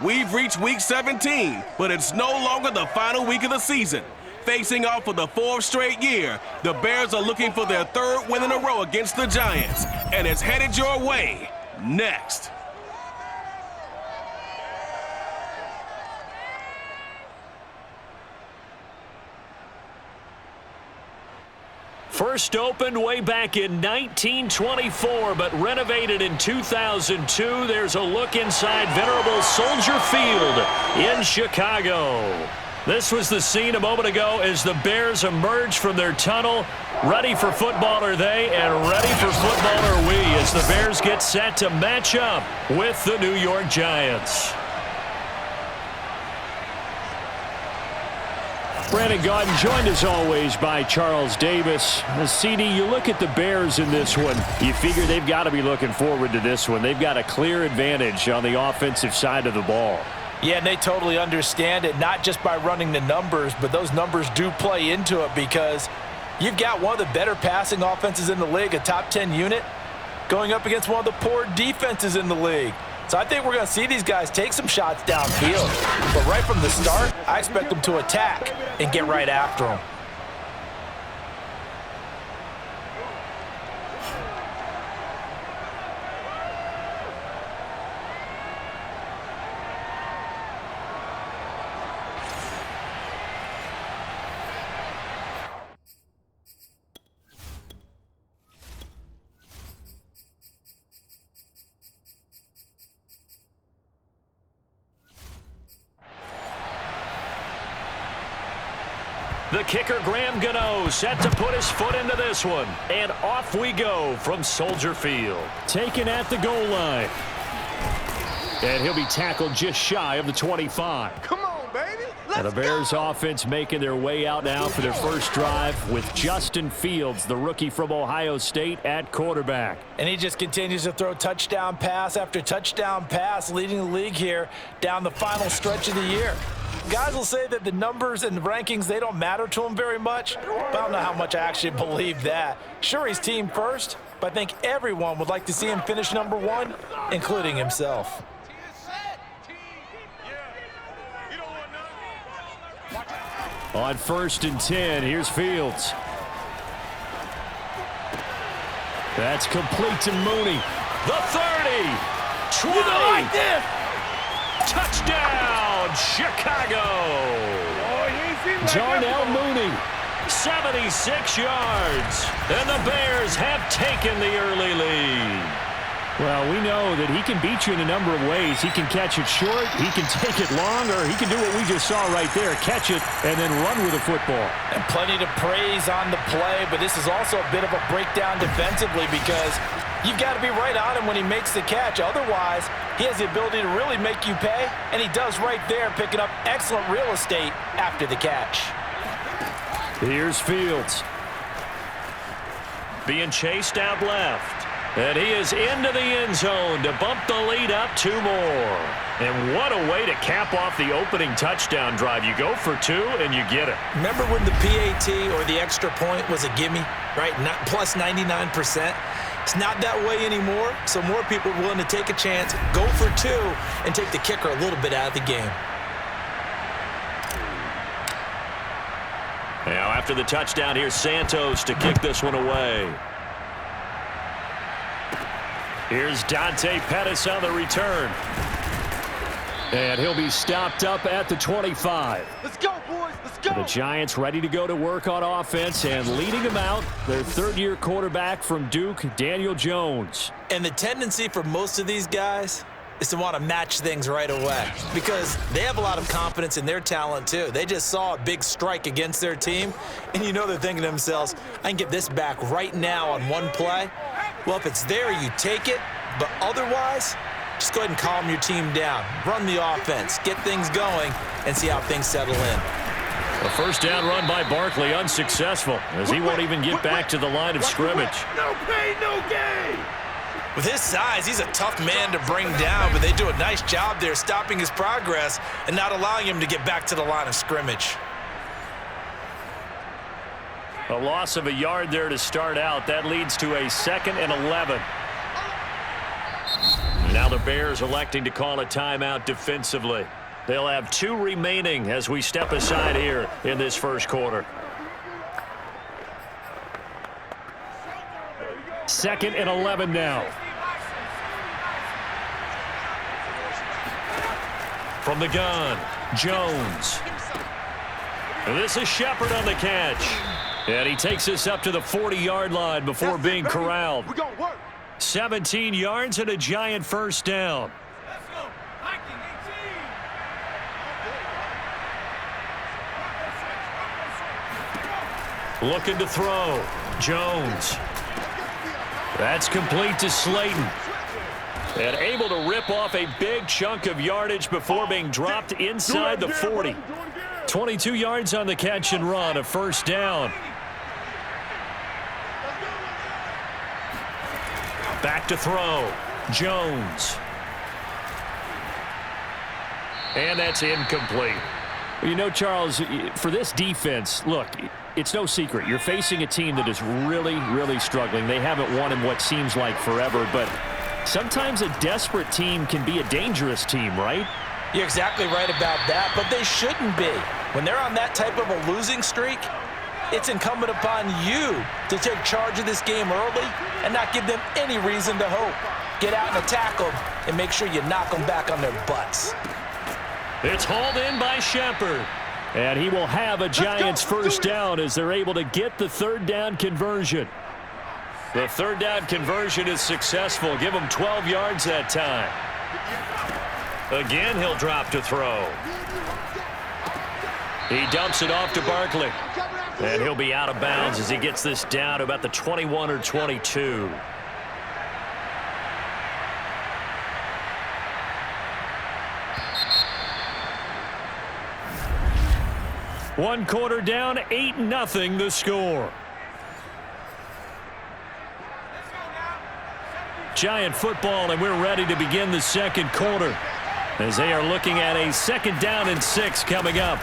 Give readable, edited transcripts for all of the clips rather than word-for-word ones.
We've reached week 17, but it's no longer the final week of the season. Facing off for the 4th straight year, the Bears are looking for their 3rd win in a row against the Giants, and it's headed your way next. First opened way back in 1924, but renovated in 2002. There's a look inside venerable Soldier Field in Chicago. This was the scene a moment ago as the Bears emerge from their tunnel. Ready for football are they, and ready for football are we as the Bears get set to match up with the New York Giants. Brandon Gaudin joined as always by Charles Davis. CD, you look at the Bears in this one. You figure they've got to be looking forward to this one. They've got a clear advantage on the offensive side of the ball. Yeah, and they totally understand it, not just by running the numbers, but those numbers do play into it because you've got one of the better passing offenses in the league, a top 10 unit, going up against one of the poor defenses in the league. So I think we're going to see these guys take some shots downfield. But right from the start, I expect them to attack and get right after them. The kicker, Graham Gano, set to put his foot into this one. And off we go from Soldier Field. Taken at the goal line. And he'll be tackled just shy of the 25. Come on, baby. And the Bears offense making their way out now for their first drive with Justin Fields, the rookie from Ohio State, at quarterback. And he just continues to throw touchdown pass after touchdown pass, leading the league here down the final stretch of the year. Guys will say that the numbers and the rankings, they don't matter to him very much, but I don't know how much I actually believe that. Sure, he's team first, but I think everyone would like to see him finish number 1, including himself. On 1st and 10, here's Fields. That's complete to Mooney. The 30, 20. You don't like this? Touchdown, Chicago! Darnell Mooney, 76 yards. And the Bears have taken the early lead. Well, we know that he can beat you in a number of ways. He can catch it short, he can take it long, or he can do what we just saw right there, catch it and then run with the football. And plenty to praise on the play, but this is also a bit of a breakdown defensively because you've got to be right on him when he makes the catch. Otherwise, he has the ability to really make you pay, and he does right there, picking up excellent real estate after the catch. Here's Fields. Being chased out left. And he is into the end zone to bump the lead up 2 more. And what a way to cap off the opening touchdown drive. You go for 2 and you get it. Remember when the PAT or the extra point was a gimme, right? Not plus 99%. It's not that way anymore, so more people are willing to take a chance, go for 2, and take the kicker a little bit out of the game. Now after the touchdown, here's Santos to kick this one away. Here's Dante Pettis on the return. And he'll be stopped up at the 25. Let's go, boys. Let's go. The Giants ready to go to work on offense, and leading them out, their 3rd-year quarterback from Duke, Daniel Jones. And the tendency for most of these guys is to want to match things right away because they have a lot of confidence in their talent too. They just saw a big strike against their team, and you know they're thinking to themselves, I can get this back right now on one play. Well, if it's there, you take it, but otherwise, just go ahead and calm your team down. Run the offense, get things going, and see how things settle in. A first down run by Barkley unsuccessful as he won't even get back to the line of scrimmage. No pain, no gain. With his size, he's a tough man to bring down, but they do a nice job there stopping his progress and not allowing him to get back to the line of scrimmage. A loss of a yard there to start out. That leads to a 2nd and 11. Now Now the Bears electing to call a timeout defensively. They'll have 2 remaining as we step aside here in this first quarter. 2nd and 11 now. From the gun, Jones. And this is Shepard on the catch. And he takes us up to the 40-yard line before being corralled. 17 yards and a giant first down. Looking to throw. Jones. That's complete to Slayton. And able to rip off a big chunk of yardage before being dropped inside the 40. 22 yards on the catch and run, a first down. Back to throw. Jones. And that's incomplete. You know, Charles, for this defense, look, it's no secret. You're facing a team that is really, really struggling. They haven't won in what seems like forever, but sometimes a desperate team can be a dangerous team, right? You're exactly right about that, but they shouldn't be. When they're on that type of a losing streak, it's incumbent upon you to take charge of this game early and not give them any reason to hope. Get out and attack them and make sure you knock them back on their butts. It's hauled in by Shepard. And he will have a Giants first down as they're able to get the 3rd down conversion. The 3rd down conversion is successful. Give him 12 yards that time. Again, he'll drop to throw. He dumps it off to Barkley. And he'll be out of bounds as he gets this down to about the 21 or 22. One quarter down, 8-0 the score. Giant football, and we're ready to begin the second quarter as they are looking at a 2nd down and 6 coming up.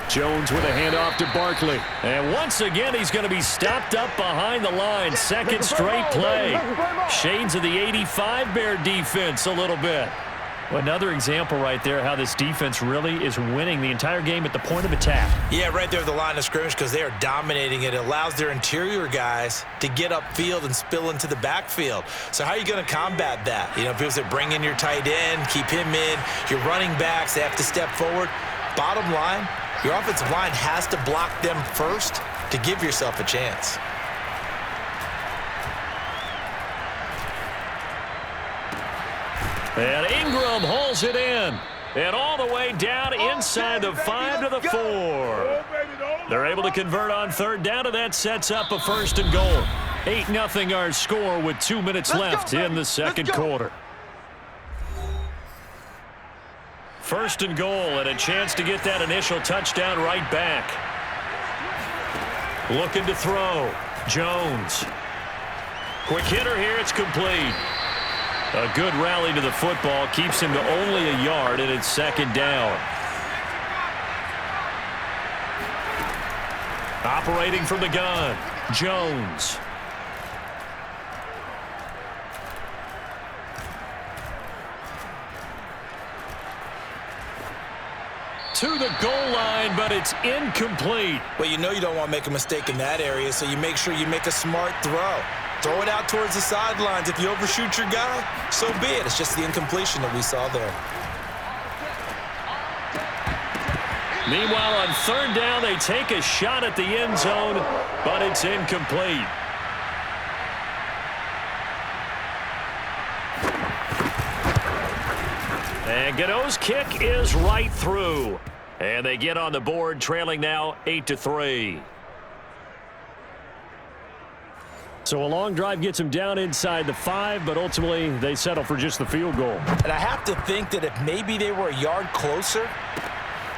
Jones with a handoff to Barkley. And once again, he's going to be stopped up behind the line. 2nd straight play. Shades of the 85 Bear defense a little bit. Another example right there how this defense really is winning the entire game at the point of attack. Yeah, right there at the line of scrimmage because they are dominating it. It allows their interior guys to get upfield and spill into the backfield. So how are you going to combat that? You know, people say bring in your tight end, keep him in. Your running backs, they have to step forward. Bottom line, your offensive line has to block them first to give yourself a chance. And Ingram hauls it in. And all the way down inside the 5 to the 4. They're able to convert on 3rd down, and that sets up a 1st and goal. 8-0 our score with 2 minutes left in the second quarter. 1st and goal, and a chance to get that initial touchdown right back. Looking to throw. Jones. Quick hitter here, it's complete. A good rally to the football keeps him to only a yard, and it's 2nd down. Operating from the gun, Jones. To the goal line, but it's incomplete. Well, you know you don't want to make a mistake in that area, so you make sure you make a smart throw. Throw it out towards the sidelines. If you overshoot your guy, so be it. It's just the incompletion that we saw there. Meanwhile, on 3rd down, they take a shot at the end zone, but it's incomplete. And Gano's kick is right through. And they get on the board, trailing now 8-3. So a long drive gets them down inside the 5, but ultimately they settle for just the field goal. And I have to think that if maybe they were a yard closer,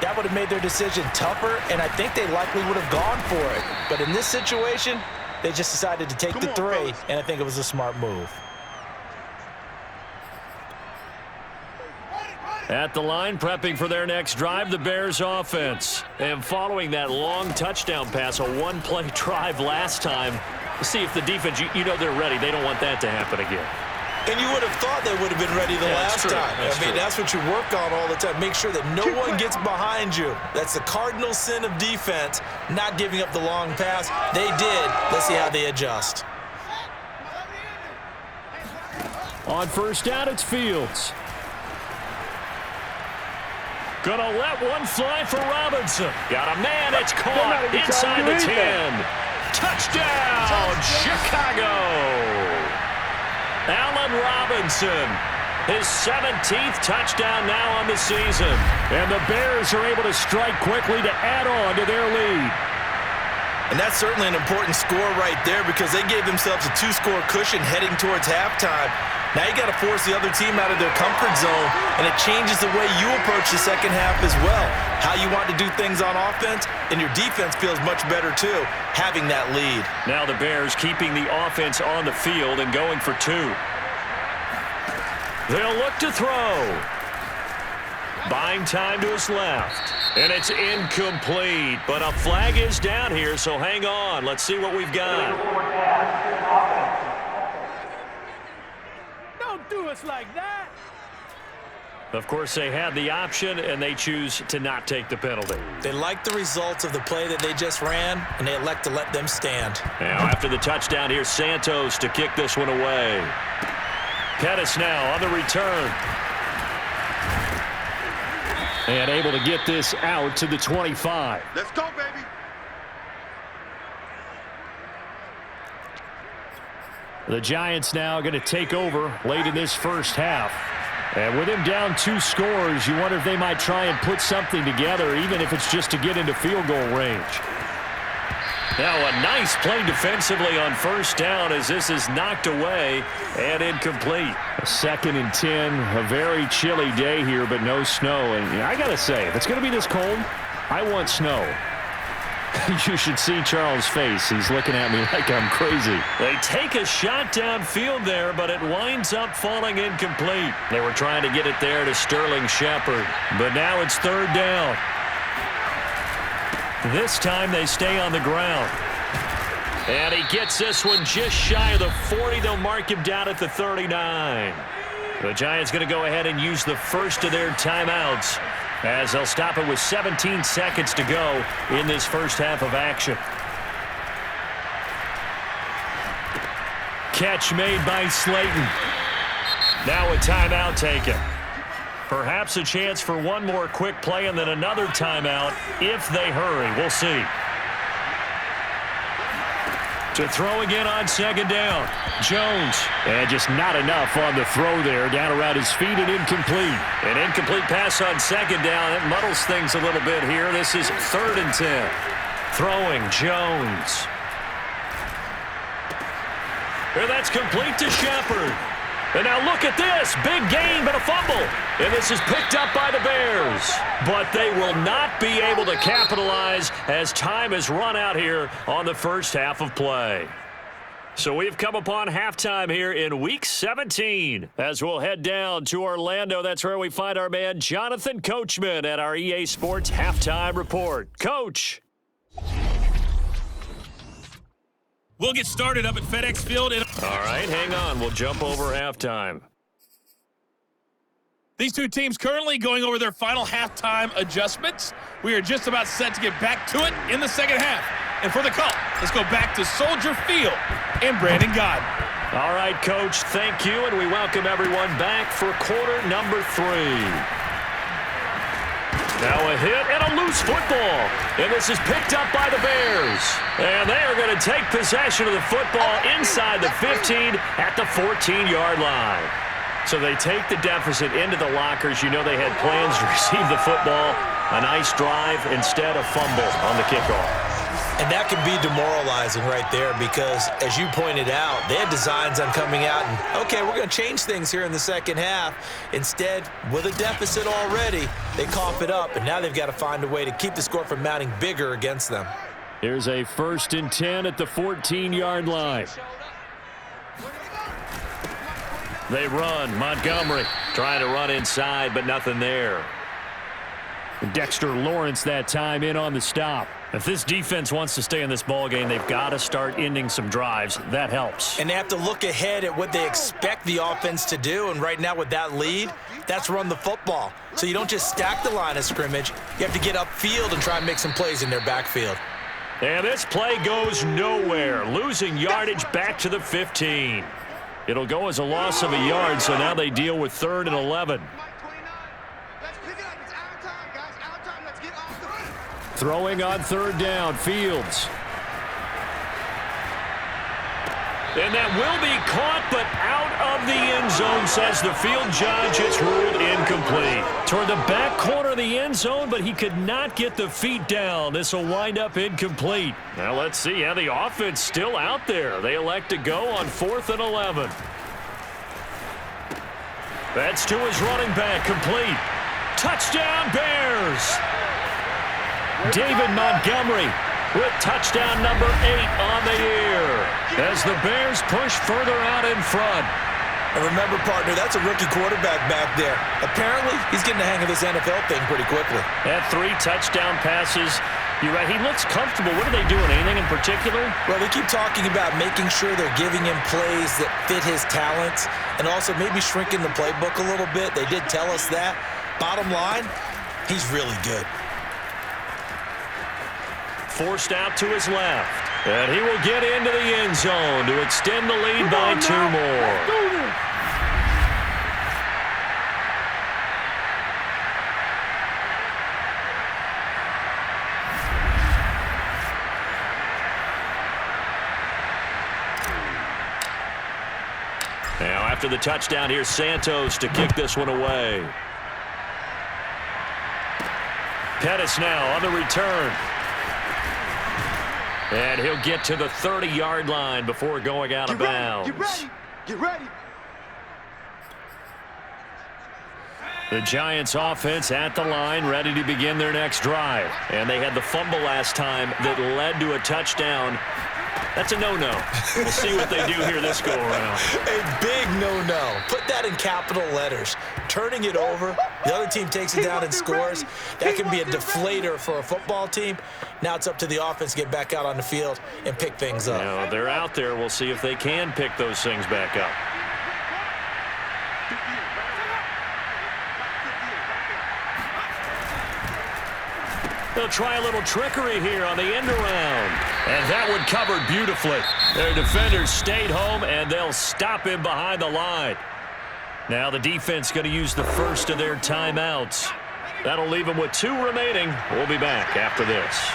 that would have made their decision tougher, and I think they likely would have gone for it. But in this situation, they just decided to take the 3, and I think it was a smart move. At the line, prepping for their next drive, the Bears offense. And following that long touchdown pass, a one-play drive last time, see if the defense, you know they're ready. They don't want that to happen again. And you would have thought they would have been ready the last time. That's what you work on all the time. Make sure that no one gets behind you. That's the cardinal sin of defense, not giving up the long pass. They did. Let's see how they adjust. On first down, it's Fields. Gonna let one fly for Robinson. Got a man, it's caught inside the 10. Touchdown, Chicago! Allen Robinson, his 17th touchdown now on the season. And the Bears are able to strike quickly to add on to their lead. And that's certainly an important score right there because they gave themselves a 2-score cushion heading towards halftime. Now you got to force the other team out of their comfort zone, and it changes the way you approach the second half as well. How you want to do things on offense, and your defense feels much better too, having that lead. Now the Bears keeping the offense on the field and going for 2. They'll look to throw. Buying time to his left. And it's incomplete, but a flag is down here, so hang on. Let's see what we've got. Don't do us like that. Of course, they had the option, and they choose to not take the penalty. They like the results of the play that they just ran, and they elect to let them stand. Now, after the touchdown, here's Santos to kick this one away. Pettis now on the return. And able to get this out to the 25. Let's go, baby. The Giants now going to take over late in this first half. And with him down 2 scores, you wonder if they might try and put something together, even if it's just to get into field goal range. Now a nice play defensively on first down as this is knocked away and incomplete. 2nd and 10, a very chilly day here, but no snow. And I got to say, if it's going to be this cold, I want snow. You should see Charles' face. He's looking at me like I'm crazy. They take a shot downfield there, but it winds up falling incomplete. They were trying to get it there to Sterling Shepard, but now it's 3rd down. This time they stay on the ground. And he gets this one just shy of the 40. They'll mark him down at the 39. The Giants going to go ahead and use the first of their timeouts as they'll stop it with 17 seconds to go in this first half of action. Catch made by Slayton. Now a timeout taken. Perhaps a chance for one more quick play and then another timeout if they hurry. We'll see. To throw again on 2nd down. Jones. And just not enough on the throw there. Down around his feet and incomplete. An incomplete pass on 2nd down. It muddles things a little bit here. This is 3rd and 10. Throwing Jones. And that's complete to Shepard. And now look at this. Big gain, but a fumble. And this is picked up by the Bears. But they will not be able to capitalize as time has run out here on the first half of play. So we've come upon halftime here in Week 17. As we'll head down to Orlando, that's where we find our man Jonathan Coachman at our EA Sports Halftime Report. Coach. We'll get started up at FedEx Field. All right, hang on. We'll jump over halftime. These two teams currently going over their final halftime adjustments. We are just about set to get back to it in the second half. And for the call, let's go back to Soldier Field and Brandon Godden. All right, Coach, thank you, and we welcome everyone back for quarter number 3. Now a hit and a loose football. And this is picked up by the Bears. And they are going to take possession of the football inside the 15 at the 14-yard line. So they take the deficit into the lockers. You know they had plans to receive the football. A nice drive instead of fumble on the kickoff. And that can be demoralizing right there because, as you pointed out, they had designs on coming out and, okay, we're going to change things here in the second half. Instead, with a deficit already, they cough it up, and now they've got to find a way to keep the score from mounting bigger against them. Here's a 1st and 10 at the 14-yard line. They run. Montgomery trying to run inside, but nothing there. Dexter Lawrence that time in on the stop. If this defense wants to stay in this ball game, they've got to start ending some drives. That helps. And they have to look ahead at what they expect the offense to do. And right now with that lead, that's run the football. So you don't just stack the line of scrimmage. You have to get upfield and try and make some plays in their backfield. And this play goes nowhere. Losing yardage back to the 15. It'll go as a loss of a yard, so now they deal with 3rd and 11. Throwing on 3rd down, Fields. And that will be caught, but out of the end zone, says the field judge. It's ruled incomplete. Toward the back corner of the end zone, but he could not get the feet down. This will wind up incomplete. Now let's see how the offense still out there. They elect to go on 4th and 11. That's to his running back, complete. Touchdown, Bears! David Montgomery with touchdown number 8 on the year as the Bears push further out in front. And remember, partner, that's a rookie quarterback back there. Apparently, he's getting the hang of this NFL thing pretty quickly. Had 3 touchdown passes. You're right, he looks comfortable. What are they doing, anything in particular? Well, they keep talking about making sure they're giving him plays that fit his talents and also maybe shrinking the playbook a little bit. They did tell us that. Bottom line, he's really good. Forced out to his left. And he will get into the end zone to extend the lead by 2 more. Now after the touchdown, here's Santos to kick this one away. Pettis now on the return. And he'll get to the 30-yard line before going out of bounds. Get ready. Get ready. The Giants offense at the line, ready to begin their next drive. And they had the fumble last time that led to a touchdown. That's a no-no. We'll see what they do here this go-around. A big no-no. Put that in capital letters. Turning it over, the other team takes it down and scores. That can be a deflator for a football team. Now it's up to the offense to get back out on the field and pick things up. Now, they're out there. We'll see if they can pick those things back up. They'll try a little trickery here on the end around. And that one covered beautifully. Their defenders stayed home, and they'll stop him behind the line. Now the defense going to use the first of their timeouts. That'll leave them with 2 remaining. We'll be back after this.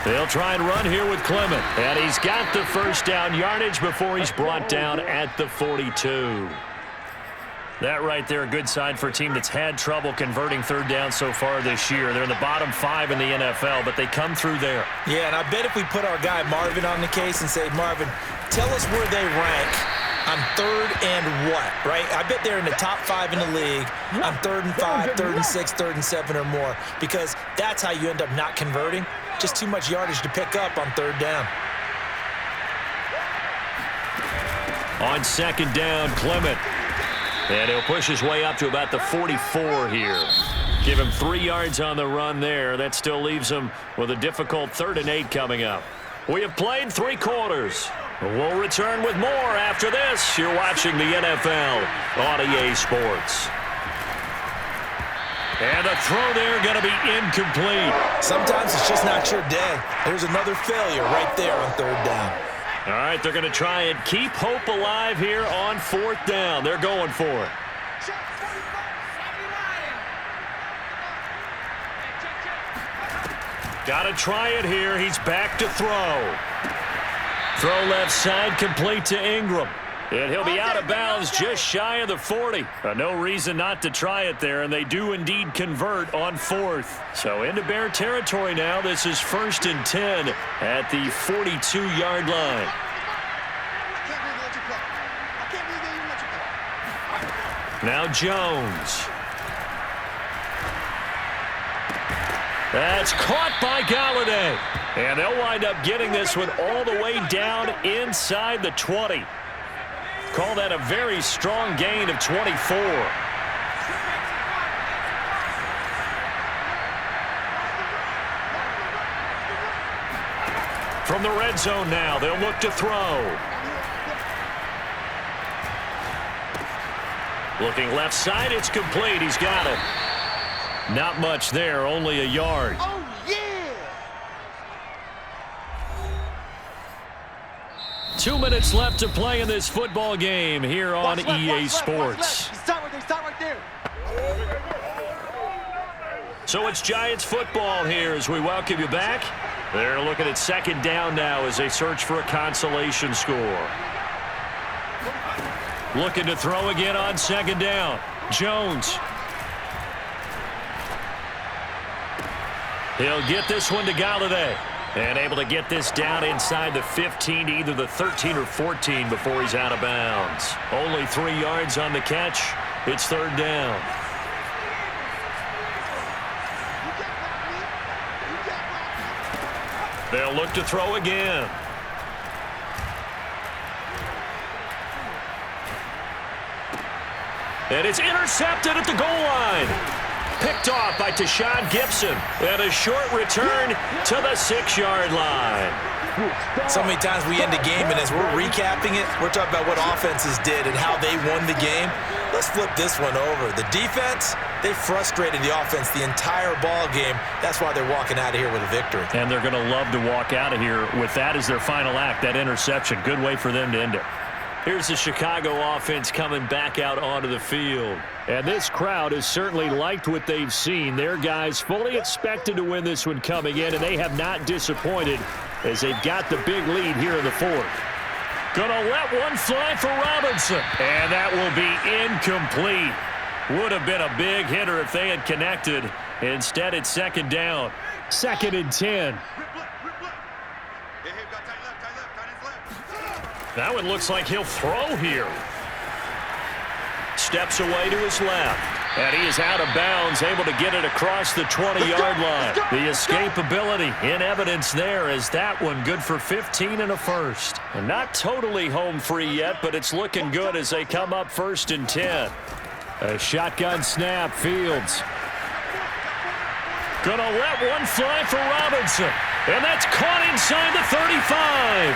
They'll try and run here with Clement. And he's got the first down yardage before he's brought down at the 42. That right there, a good sign for a team that's had trouble converting 3rd down so far this year. They're in the bottom 5 in the NFL, but they come through there. Yeah, and I bet if we put our guy Marvin on the case and say, Marvin, tell us where they rank on 3rd and what, right? I bet they're in the top 5 in the league on 3rd and 5, 3rd and 6, 3rd and 7 or more, because that's how you end up not converting. Just too much yardage to pick up on 3rd down. On 2nd down, Clement. And he'll push his way up to about the 44 here. Give him 3 yards on the run there. That still leaves him with a difficult 3rd and 8 coming up. We have played 3 quarters. We'll return with more after this. You're watching the NFL on EA Sports. And the throw there going to be incomplete. Sometimes it's just not your day. There's another failure right there on 3rd down. All right, they're going to try and keep hope alive here on 4th down. They're going for it. Got to try it here. He's back to throw. Throw left side, complete to Ingram. And he'll be out of bounds just shy of the 40. No reason not to try it there, and they do indeed convert on 4th. So into Bear territory now. This is 1st and 10 at the 42-yard line. Now Jones. That's caught by Galladay. And they'll wind up getting this one all the way down inside the 20. Call that a very strong gain of 24. From the red zone now, they'll look to throw. Looking left side, it's complete. He's got it. Not much there, only a yard. Oh, yeah! 2 minutes left to play in this football game here on EA Sports. Stop right there. So it's Giants football here as we welcome you back. They're looking at second down now as they search for a consolation score. Looking to throw again on second down. Jones. He'll get this one to Galladay. And able to get this down inside the 15 to either the 13 or 14 before he's out of bounds. Only 3 yards on the catch. It's third down. They'll look to throw again. And it's intercepted at the goal line. Picked off by Tashawn Gibson. And a short return to the 6-yard line. So many times we end a game, and as we're recapping it, we're talking about what offenses did and how they won the game. Let's flip this one over. The defense, they frustrated the offense the entire ball game. That's why they're walking out of here with a victory. And they're going to love to walk out of here with that as their final act, that interception. Good way for them to end it. Here's the Chicago offense coming back out onto the field. And this crowd has certainly liked what they've seen. Their guys fully expected to win this one coming in, and they have not disappointed as they've got the big lead here in the fourth. Gonna let one fly for Robinson. And that will be incomplete. Would have been a big hitter if they had connected. Instead, it's second down. 2nd and 10. That one looks like he'll throw here. Steps away to his left. And he is out of bounds, able to get it across the 20-yard line. The escapability in evidence there as that one good for 15 and a first. And not totally home free yet, but it's looking good as they come up 1st and 10. A shotgun snap, Fields. Gonna let one fly for Robinson. And that's caught inside the 35.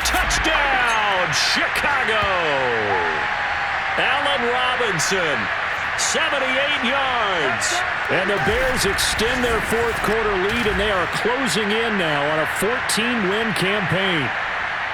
Touchdown, Chicago! Allen Robinson, 78 yards. And the Bears extend their fourth quarter lead, and they are closing in now on a 14-win campaign.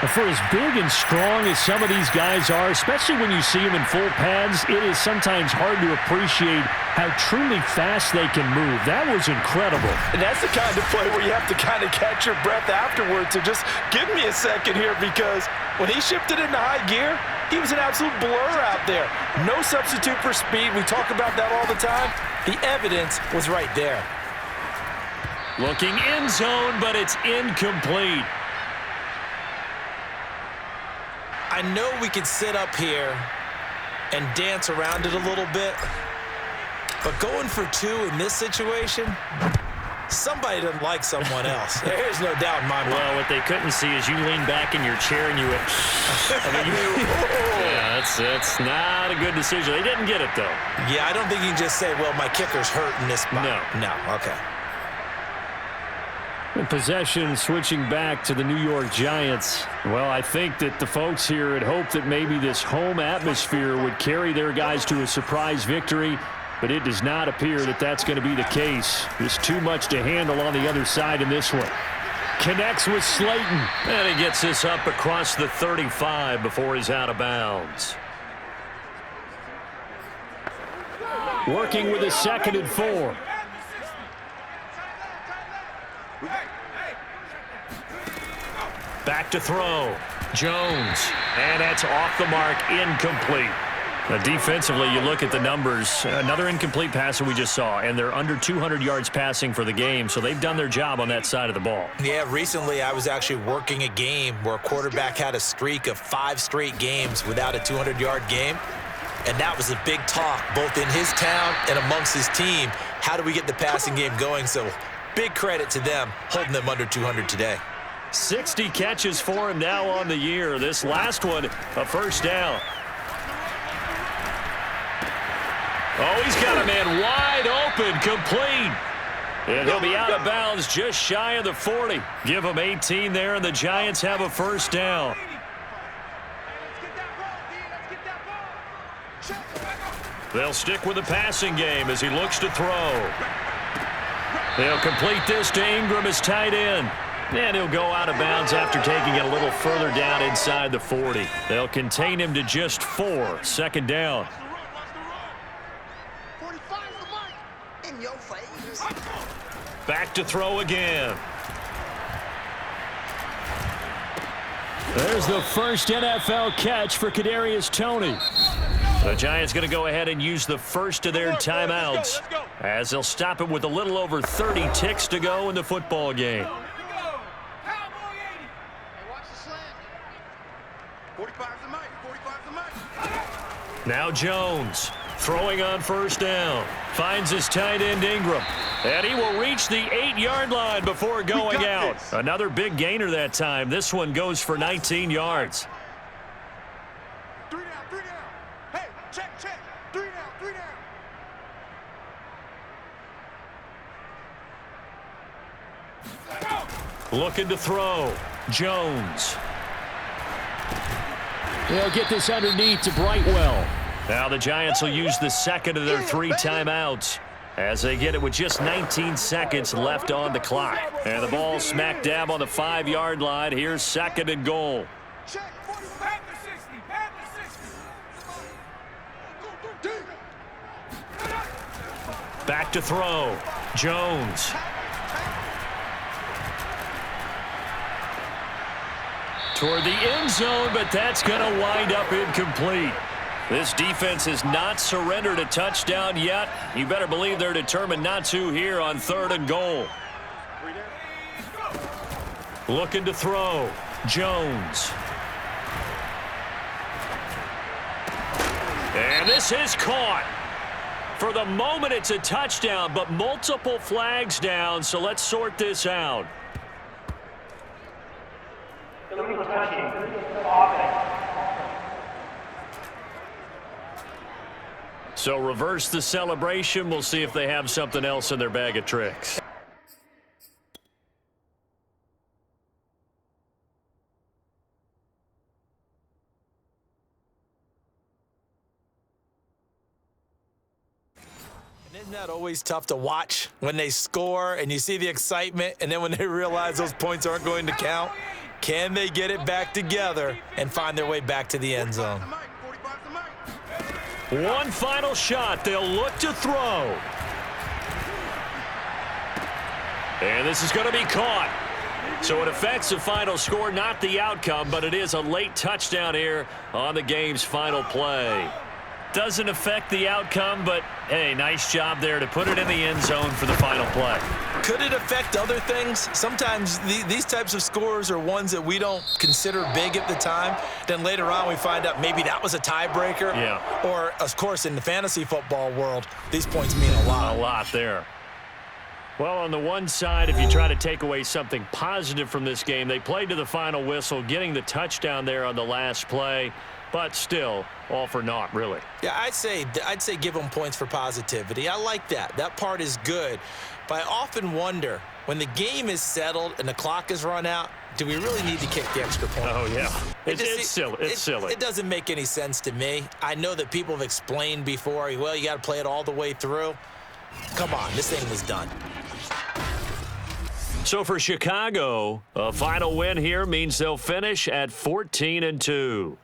For as big and strong as some of these guys are, especially when you see them in full pads, it is sometimes hard to appreciate how truly fast they can move. That was incredible. And that's the kind of play where you have to kind of catch your breath afterwards to just give me a second here, because when he shifted into high gear, he was an absolute blur out there. No substitute for speed. We talk about that all the time. The evidence was right there. Looking end zone, but it's incomplete. I know we could sit up here and dance around it a little bit, but going for 2 in this situation, somebody doesn't like someone else. There's no doubt in my mind. Well, what they couldn't see is you leaned back in your chair and you went, yeah, that's not a good decision. They didn't get it, though. Yeah, I don't think you can just say, well, my kicker's hurt in this spot. No, okay. Possession switching back to the New York Giants. Well, I think that the folks here had hoped that maybe this home atmosphere would carry their guys to a surprise victory, but it does not appear that that's going to be the case. There's too much to handle on the other side in this one. Connects with Slayton. And he gets this up across the 35 before he's out of bounds. Working with a 2nd and 4. Back to throw. Jones. And that's off the mark, incomplete. Now, defensively, you look at the numbers. Another incomplete pass that we just saw, and they're under 200 yards passing for the game, so they've done their job on that side of the ball. Yeah, recently I was actually working a game where a quarterback had a streak of 5 straight games without a 200-yard game, and that was a big talk both in his town and amongst his team. How do we get the passing game going? So big credit to them holding them under 200 today. 60 catches for him now on the year. This last one, a first down. Oh, he's got a man wide open, complete. And he'll be out of bounds just shy of the 40. Give him 18 there, and the Giants have a first down. They'll stick with the passing game as he looks to throw. They'll complete this to Ingram as tight end. And he'll go out of bounds after taking it a little further down inside the 40. They'll contain him to just 4. Second down. Back to throw again. There's the first NFL catch for Kadarius Toney. The Giants going to go ahead and use the first of their timeouts as they'll stop it with a little over 30 ticks to go in the football game. Now Jones throwing on first down. Finds his tight end Ingram. And he will reach the 8-yard line before going out. Another big gainer that time. This one goes for 19 yards. 3 down, 3 down. Hey, check, check. 3 down, 3 down. Looking to throw. Jones. They'll get this underneath to Brightwell. Now the Giants will use the second of their 3 timeouts as they get it with just 19 seconds left on the clock. And the ball smack dab on the 5-yard line. Here's second and goal. Back to throw. Jones. Toward the end zone, but that's going to wind up incomplete. This defense has not surrendered a touchdown yet. You better believe they're determined not to here on 3rd and goal. Looking to throw. Jones. And this is caught. For the moment, it's a touchdown, but multiple flags down, so let's sort this out. So reverse the celebration. We'll see if they have something else in their bag of tricks. Isn't that always tough to watch when they score and you see the excitement, and then when they realize those points aren't going to count? Can they get it back together and find their way back to the end zone? One final shot. They'll look to throw. And this is going to be caught. So it affects the final score, not the outcome, but it is a late touchdown here on the game's final play. Doesn't affect the outcome, but, hey, nice job there to put it in the end zone for the final play. Could it affect other things? Sometimes these types of scores are ones that we don't consider big at the time. Then later on we find out maybe that was a tiebreaker. Yeah. Or, of course, in the fantasy football world, these points mean a lot. A lot there. Well, on the one side, if you try to take away something positive from this game, they played to the final whistle, getting the touchdown there on the last play. But still, all for naught, really. Yeah, I'd say give them points for positivity. I like that. That part is good. But I often wonder, when the game is settled and the clock is run out, do we really need to kick the extra point? Oh, yeah. It's silly. It's silly. It doesn't make any sense to me. I know that people have explained before, well, you got to play it all the way through. Come on, this thing was done. So for Chicago, a final win here means they'll finish at 14-2.